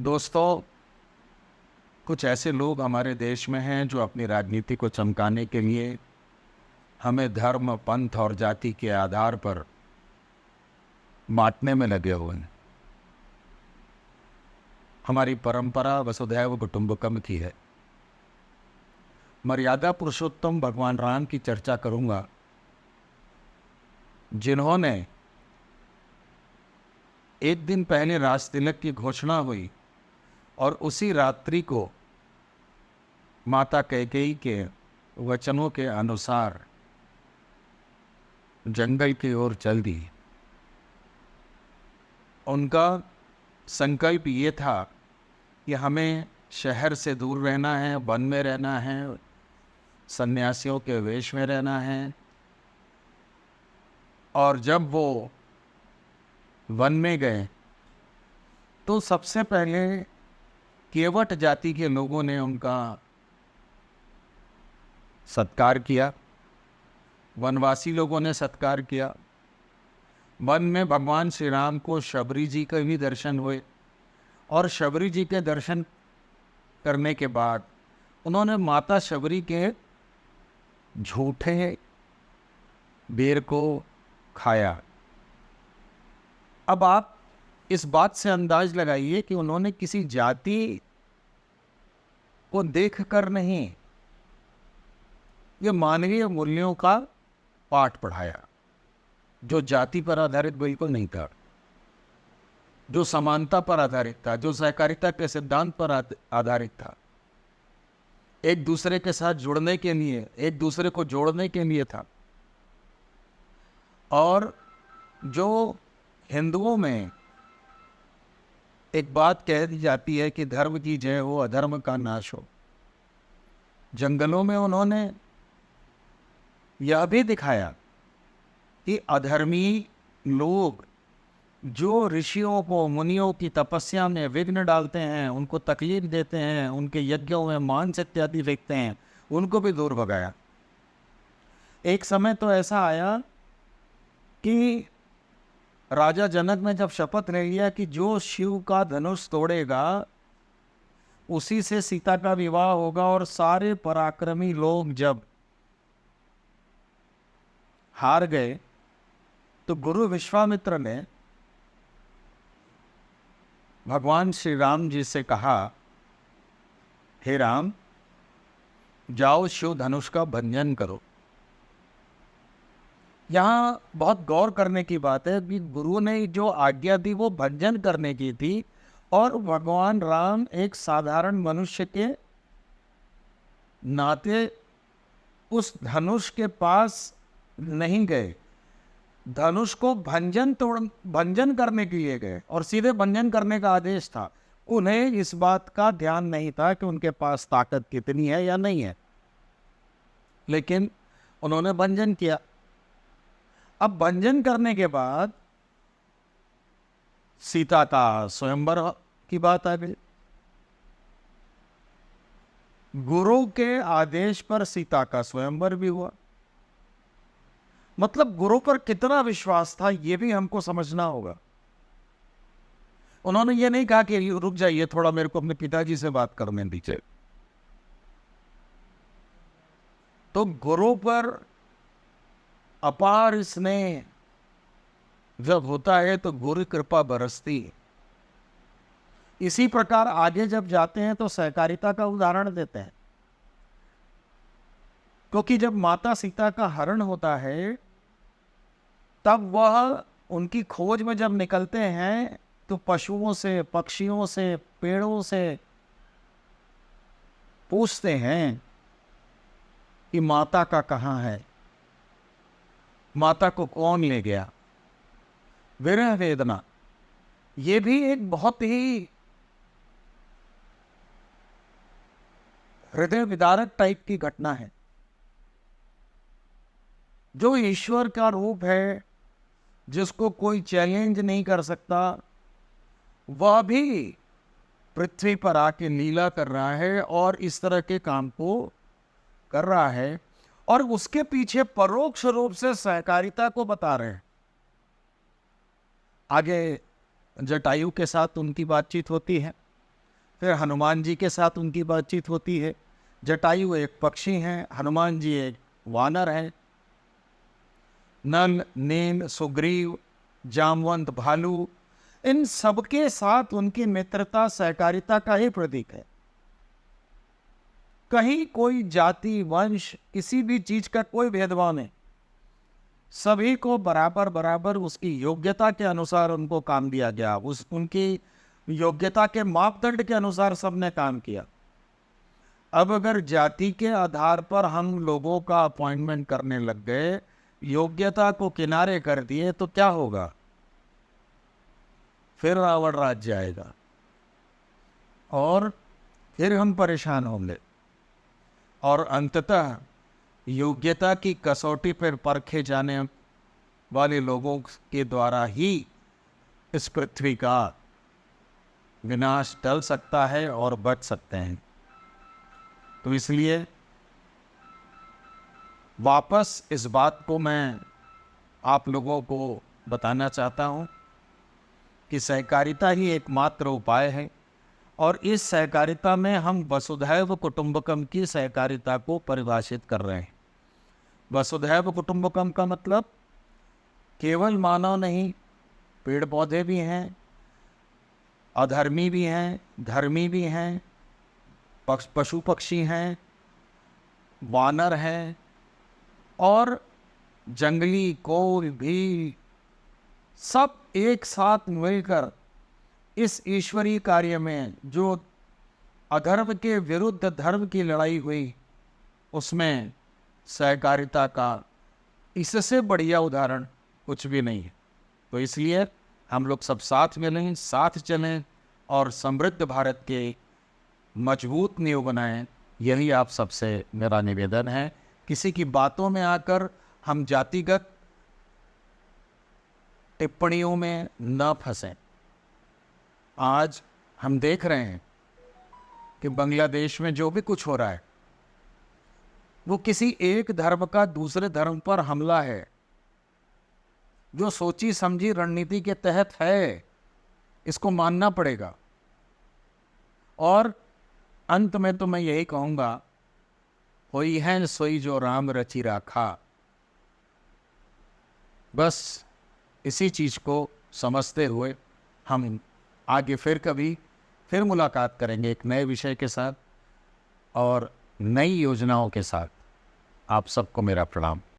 दोस्तों, कुछ ऐसे लोग हमारे देश में हैं जो अपनी राजनीति को चमकाने के लिए हमें धर्म, पंथ और जाति के आधार पर बांटने में लगे हुए हैं। हमारी परंपरा वसुधैव कुटुंबकम की है। मर्यादा पुरुषोत्तम भगवान राम की चर्चा करूंगा, जिन्होंने एक दिन पहले राज तिलक की घोषणा हुई और उसी रात्रि को माता कैकेयी के वचनों के अनुसार जंगल की ओर चल दी। उनका संकल्प ये था कि हमें शहर से दूर रहना है, वन में रहना है, सन्यासियों के वेश में रहना है। और जब वो वन में गए तो सबसे पहले केवट जाति के लोगों ने उनका सत्कार किया, वनवासी लोगों ने सत्कार किया। वन में भगवान श्री राम को शबरी जी के भी दर्शन हुए और शबरी जी के दर्शन करने के बाद उन्होंने माता शबरी के झूठे बेर को खाया। अब आप इस बात से अंदाज लगाइए कि उन्होंने किसी जाति को देखकर नहीं, ये मानवीय मूल्यों का पाठ पढ़ाया, जो जाति पर आधारित बिल्कुल नहीं था, जो समानता पर आधारित था, जो सहकारिता के सिद्धांत पर आधारित था, एक दूसरे के साथ जुड़ने के लिए, एक दूसरे को जोड़ने के लिए था। और जो हिंदुओं में एक बात कह दी जाती है कि धर्म की जय हो, अधर्म का नाश हो, जंगलों में उन्होंने यह भी दिखाया कि अधर्मी लोग जो ऋषियों को, मुनियों की तपस्या में विघ्न डालते हैं, उनको तकलीफ देते हैं, उनके यज्ञों में मांस इत्यादि फेंकते हैं, उनको भी दूर भगाया। एक समय तो ऐसा आया कि राजा जनक ने जब शपथ ले लिया कि जो शिव का धनुष तोड़ेगा उसी से सीता का विवाह होगा, और सारे पराक्रमी लोग जब हार गए तो गुरु विश्वामित्र ने भगवान श्री राम जी से कहा, हे राम, जाओ शिव धनुष का भंजन करो। यहाँ बहुत गौर करने की बात है कि गुरु ने जो आज्ञा दी वो भंजन करने की थी, और भगवान राम एक साधारण मनुष्य के नाते उस धनुष के पास नहीं गए, धनुष को भंजन करने के लिए गए और सीधे भंजन करने का आदेश था। उन्हें इस बात का ध्यान नहीं था कि उनके पास ताकत कितनी है या नहीं है, लेकिन उन्होंने भंजन किया। अब भंजन करने के बाद सीता का स्वयंवर की बात आ गई। गुरु के आदेश पर सीता का स्वयंवर भी हुआ। मतलब गुरु पर कितना विश्वास था ये भी हमको समझना होगा। उन्होंने ये नहीं कहा कि रुक जाइए थोड़ा, मेरे को अपने पिताजी से बात करने दीजिए। तो गुरु पर अपार स्नेह जब होता है तो गुरु कृपा बरसती है। इसी प्रकार आगे जब जाते हैं तो सहकारिता का उदाहरण देते हैं, क्योंकि जब माता सीता का हरण होता है तब वह उनकी खोज में जब निकलते हैं तो पशुओं से, पक्षियों से, पेड़ों से पूछते हैं कि माता का कहाँ है, माता को कौन ले गया। विरह वेदना ये भी एक बहुत ही हृदय विदारक टाइप की घटना है। जो ईश्वर का रूप है, जिसको कोई चैलेंज नहीं कर सकता, वह भी पृथ्वी पर आके लीला कर रहा है और इस तरह के काम को कर रहा है, और उसके पीछे परोक्ष रूप से सहकारिता को बता रहे हैं। आगे जटायु के साथ उनकी बातचीत होती है फिर हनुमान जी के साथ उनकी बातचीत होती है। जटायु एक पक्षी हैं, हनुमान जी एक वानर हैं। नल, नील, सुग्रीव, जामवंत, भालू, इन सबके साथ उनकी मित्रता सहकारिता का ही प्रतीक है। कहीं कोई जाति, वंश, किसी भी चीज का कोई भेदभाव नहीं। सभी को बराबर बराबर उसकी योग्यता के अनुसार उनको काम दिया गया। उनकी योग्यता के मापदंड के अनुसार सबने काम किया। अब अगर जाति के आधार पर हम लोगों का अपॉइंटमेंट करने लग गए, योग्यता को किनारे कर दिए, तो क्या होगा? फिर रावण राज्य आएगा और फिर हम परेशान होंगे। और अंततः योग्यता की कसौटी पर परखे जाने वाले लोगों के द्वारा ही इस पृथ्वी का विनाश टल सकता है और बच सकते हैं। तो इसलिए वापस इस बात को मैं आप लोगों को बताना चाहता हूँ कि सहकारिता ही एकमात्र उपाय है। और इस सहकारिता में हम वसुधैव कुटुंबकम की सहकारिता को परिभाषित कर रहे हैं। वसुधैव कुटुंबकम का मतलब केवल मानव नहीं, पेड़ पौधे भी हैं, अधर्मी भी हैं, धर्मी भी हैं, पशु पक्षी हैं, वानर हैं, और जंगली कोई भी, सब एक साथ मिलकर इस ईश्वरीय कार्य में जो अधर्म के विरुद्ध धर्म की लड़ाई हुई, उसमें सहकारिता का इससे बढ़िया उदाहरण कुछ भी नहीं है। तो इसलिए हम लोग सब साथ मिलें, साथ चलें और समृद्ध भारत के मजबूत नींव बनाएं। यही आप सबसे मेरा निवेदन है। किसी की बातों में आकर हम जातिगत टिप्पणियों में न फंसें। आज हम देख रहे हैं कि बांग्लादेश में जो भी कुछ हो रहा है वो किसी एक धर्म का दूसरे धर्म पर हमला है, जो सोची समझी रणनीति के तहत है। इसको मानना पड़ेगा। और अंत में तो मैं यही कहूँगा, होई है सोई जो राम रचि राखा। बस इसी चीज़ को समझते हुए हम आगे फिर मुलाकात करेंगे एक नए विषय के साथ और नई योजनाओं के साथ। आप सबको मेरा प्रणाम।